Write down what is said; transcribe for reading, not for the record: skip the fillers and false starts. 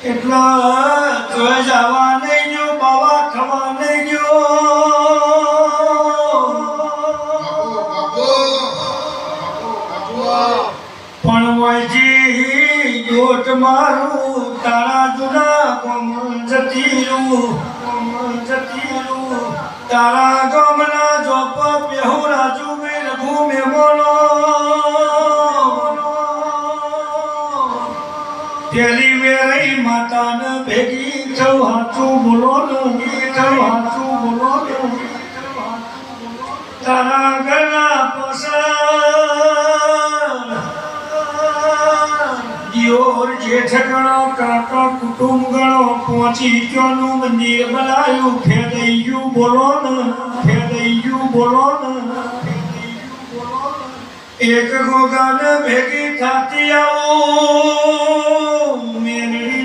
એટલા જોઈ જવા નહીં જો બાવા ખવા નહીં જો પણ વાયજી જોટ મારું તારા જુના કોમળ જતી રૂ તારા ગમના જોપ બેહુ રાજુ મેર ઘૂમે મોનો તેરી વેરઈ માતાને ભેગી થઉ હાચું બોલો તારા ગળા પસંદ દિયોર જેઠ ગણો કાકા કુટુંબ ગણો પહોંચી ક્યોનું મંદિર બનાયું ખેદૈયું બોલો ને એક ગોગાને ભેગી થાતી આવો